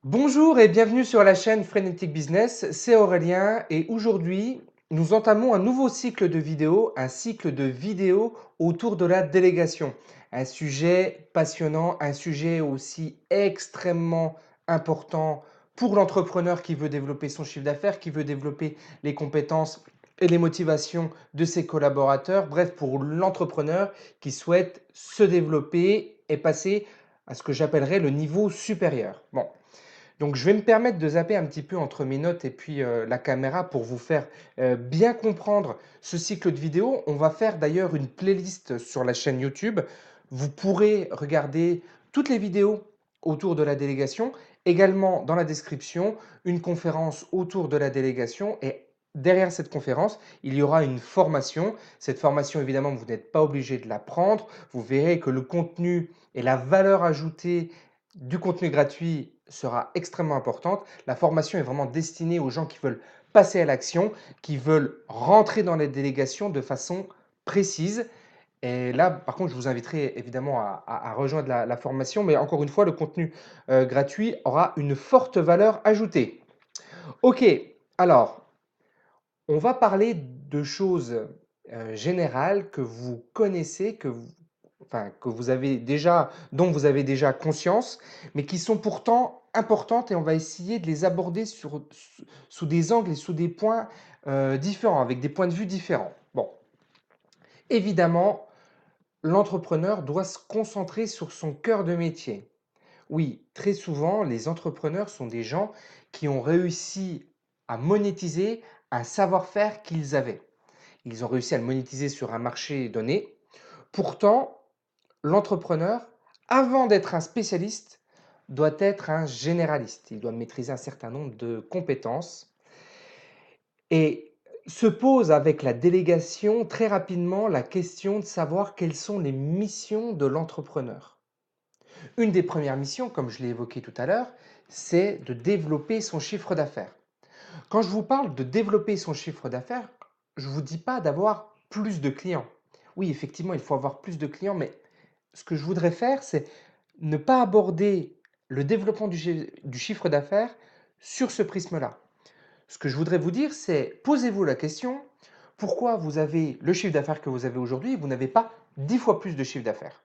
Bonjour et bienvenue sur la chaîne Frenetic Business, c'est Aurélien et aujourd'hui nous entamons un nouveau cycle de vidéos, un cycle de vidéos autour de la délégation. Un sujet passionnant, un sujet aussi extrêmement important pour l'entrepreneur qui veut développer son chiffre d'affaires, qui veut développer les compétences et les motivations de ses collaborateurs, bref pour l'entrepreneur qui souhaite se développer et passer à ce que j'appellerais le niveau supérieur. Bon. Donc, je vais me permettre de zapper un petit peu entre mes notes et puis la caméra pour vous faire bien comprendre ce cycle de vidéos. On va faire d'ailleurs une playlist sur la chaîne YouTube. Vous pourrez regarder toutes les vidéos autour de la délégation. Également, dans la description, une conférence autour de la délégation et derrière cette conférence, il y aura une formation. Cette formation, évidemment, vous n'êtes pas obligé de la prendre. Vous verrez que le contenu et la valeur ajoutée du contenu gratuit sera extrêmement importante. La formation est vraiment destinée aux gens qui veulent passer à l'action, qui veulent rentrer dans les délégations de façon précise. Et là, par contre, je vous inviterai évidemment à rejoindre la formation, mais encore une fois, le contenu gratuit aura une forte valeur ajoutée. Ok, alors, on va parler de choses générales que vous connaissez, que vous avez déjà, dont vous avez déjà conscience, mais qui sont pourtant importantes et on va essayer de les aborder sous des angles et sous des points différents, avec des points de vue différents. Bon, évidemment, l'entrepreneur doit se concentrer sur son cœur de métier. Oui, très souvent, les entrepreneurs sont des gens qui ont réussi à monétiser un savoir-faire qu'ils avaient. Ils ont réussi à le monétiser sur un marché donné. Pourtant, l'entrepreneur, avant d'être un spécialiste, doit être un généraliste. Il doit maîtriser un certain nombre de compétences et se pose avec la délégation très rapidement la question de savoir quelles sont les missions de l'entrepreneur. Une des premières missions, comme je l'ai évoqué tout à l'heure, c'est de développer son chiffre d'affaires. Quand je vous parle de développer son chiffre d'affaires, je ne vous dis pas d'avoir plus de clients. Oui, effectivement, il faut avoir plus de clients, mais ce que je voudrais faire, c'est ne pas aborder le développement du chiffre d'affaires sur ce prisme-là. Ce que je voudrais vous dire, c'est posez-vous la question, pourquoi vous avez le chiffre d'affaires que vous avez aujourd'hui et vous n'avez pas 10 fois plus de chiffre d'affaires?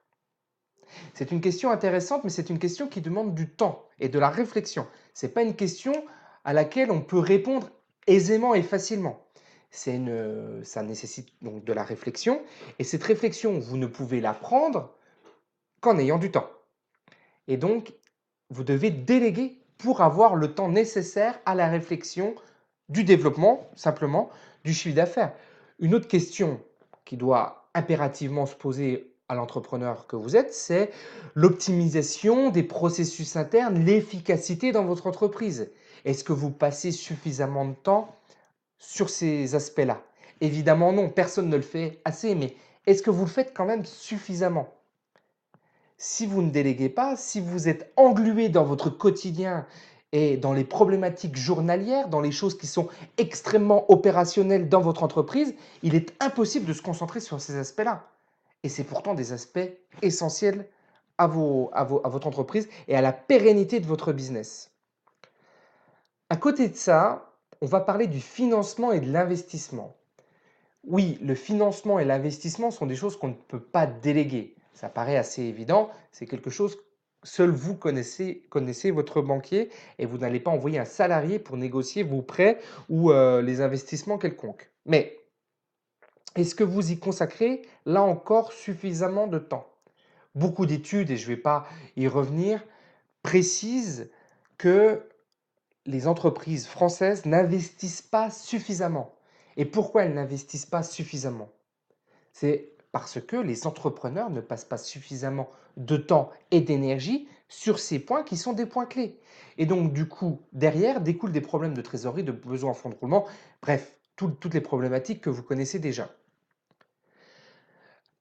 C'est une question intéressante, mais c'est une question qui demande du temps et de la réflexion. Ce n'est pas une question à laquelle on peut répondre aisément et facilement. Ça nécessite donc de la réflexion, et cette réflexion, vous ne pouvez la prendre qu'en ayant du temps. Et donc, vous devez déléguer pour avoir le temps nécessaire à la réflexion du développement, simplement, du chiffre d'affaires. Une autre question qui doit impérativement se poser à l'entrepreneur que vous êtes, c'est l'optimisation des processus internes, l'efficacité dans votre entreprise. Est-ce que vous passez suffisamment de temps sur ces aspects-là? Évidemment non, personne ne le fait assez, mais est-ce que vous le faites quand même suffisamment? Si vous ne déléguez pas, si vous êtes englué dans votre quotidien et dans les problématiques journalières, dans les choses qui sont extrêmement opérationnelles dans votre entreprise, il est impossible de se concentrer sur ces aspects-là. Et c'est pourtant des aspects essentiels à votre entreprise et à la pérennité de votre business. À côté de ça, on va parler du financement et de l'investissement. Oui, le financement et l'investissement sont des choses qu'on ne peut pas déléguer. Ça paraît assez évident, c'est quelque chose, seul vous connaissez votre banquier et vous n'allez pas envoyer un salarié pour négocier vos prêts ou les investissements quelconques. Mais est-ce que vous y consacrez, là encore, suffisamment de temps? Beaucoup d'études, et je ne vais pas y revenir, précisent que les entreprises françaises n'investissent pas suffisamment. Et pourquoi elles n'investissent pas suffisamment? C'est parce que les entrepreneurs ne passent pas suffisamment de temps et d'énergie sur ces points qui sont des points clés. Et donc, du coup, derrière découlent des problèmes de trésorerie, de besoins en fonds de roulement, bref, toutes les problématiques que vous connaissez déjà.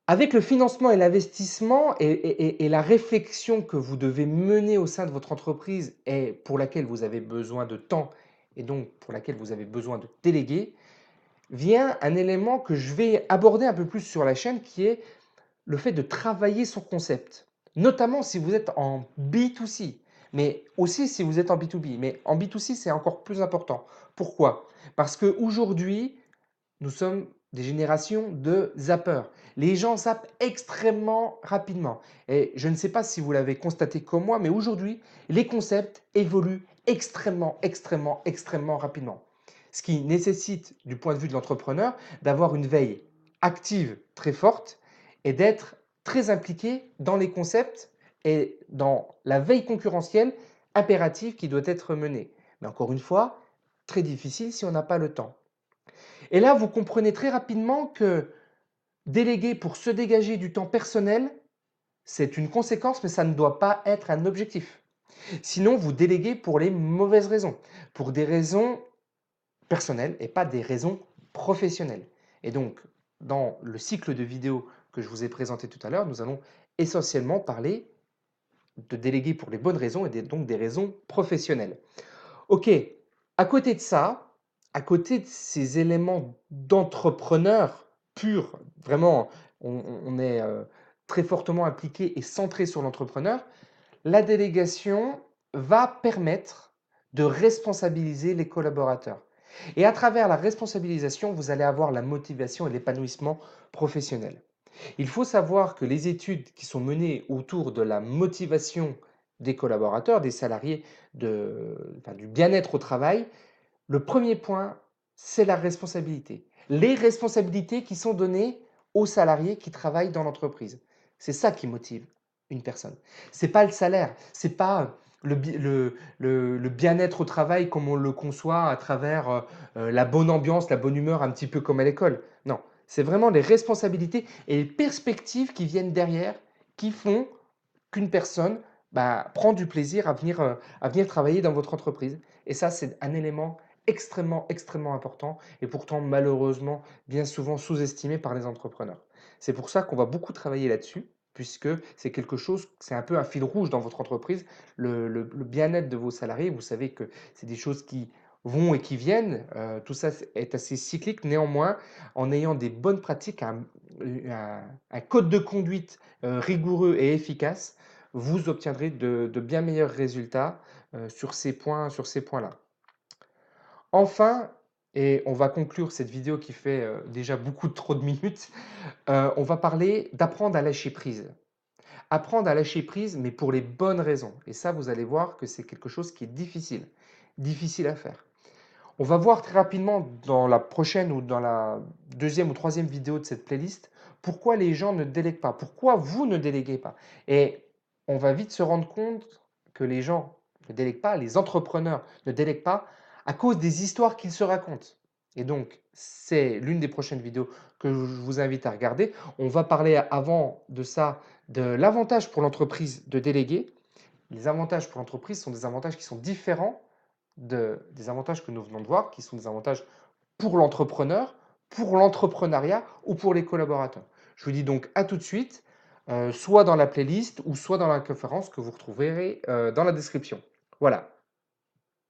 Avec le financement et l'investissement et la réflexion que vous devez mener au sein de votre entreprise et pour laquelle vous avez besoin de temps et donc pour laquelle vous avez besoin de déléguer, vient un élément que je vais aborder un peu plus sur la chaîne qui est le fait de travailler son concept, notamment si vous êtes en B2C. mais aussi si vous êtes en B2B. Mais en B2C, c'est encore plus important. Pourquoi? Parce qu'aujourd'hui, nous sommes des générations de zappeurs. Les gens zappent extrêmement rapidement. Et je ne sais pas si vous l'avez constaté comme moi, mais aujourd'hui, les concepts évoluent extrêmement rapidement. Ce qui nécessite, du point de vue de l'entrepreneur, d'avoir une veille active très forte et d'être très impliqué dans les concepts et dans la veille concurrentielle impérative qui doit être menée. Mais encore une fois, très difficile si on n'a pas le temps. Et là, vous comprenez très rapidement que déléguer pour se dégager du temps personnel, c'est une conséquence, mais ça ne doit pas être un objectif. Sinon, vous déléguez pour les mauvaises raisons, pour des raisons personnelles et pas des raisons professionnelles. Et donc, dans le cycle de vidéos que je vous ai présenté tout à l'heure, nous allons essentiellement parler de déléguer pour les bonnes raisons et donc des raisons professionnelles. Ok, à côté de ça, à côté de ces éléments d'entrepreneur pur, vraiment, on est très fortement impliqué et centré sur l'entrepreneur, la délégation va permettre de responsabiliser les collaborateurs. Et à travers la responsabilisation, vous allez avoir la motivation et l'épanouissement professionnel. Il faut savoir que les études qui sont menées autour de la motivation des collaborateurs, des salariés, du bien-être au travail, le premier point, c'est la responsabilité. Les responsabilités qui sont données aux salariés qui travaillent dans l'entreprise. C'est ça qui motive une personne. C'est pas le salaire, c'est pas le bien-être au travail comme on le conçoit à travers la bonne ambiance, la bonne humeur, un petit peu comme à l'école. Non, c'est vraiment les responsabilités et les perspectives qui viennent derrière qui font qu'une personne prend du plaisir à venir travailler dans votre entreprise. Et ça, c'est un élément extrêmement important et pourtant malheureusement bien souvent sous-estimé par les entrepreneurs. C'est pour ça qu'on va beaucoup travailler là-dessus, puisque c'est quelque chose, c'est un peu un fil rouge dans votre entreprise, le bien-être de vos salariés. Vous savez que c'est des choses qui vont et qui viennent. Tout ça est assez cyclique. Néanmoins, en ayant des bonnes pratiques, un code de conduite rigoureux et efficace, vous obtiendrez de bien meilleurs résultats sur ces points-là. Enfin, et on va conclure cette vidéo qui fait déjà beaucoup trop de minutes, on va parler d'apprendre à lâcher prise. Apprendre à lâcher prise, mais pour les bonnes raisons. Et ça, vous allez voir que c'est quelque chose qui est difficile à faire. On va voir très rapidement dans la prochaine ou dans la deuxième ou troisième vidéo de cette playlist pourquoi les gens ne délèguent pas, pourquoi vous ne déléguez pas. Et on va vite se rendre compte que les gens ne délèguent pas, les entrepreneurs ne délèguent pas à cause des histoires qu'ils se racontent. Et donc, c'est l'une des prochaines vidéos que je vous invite à regarder. On va parler avant de ça de l'avantage pour l'entreprise de déléguer. Les avantages pour l'entreprise sont des avantages qui sont différents des avantages que nous venons de voir, qui sont des avantages pour l'entrepreneur, pour l'entrepreneuriat ou pour les collaborateurs. Je vous dis donc à tout de suite, soit dans la playlist ou soit dans la conférence que vous retrouverez dans la description. Voilà.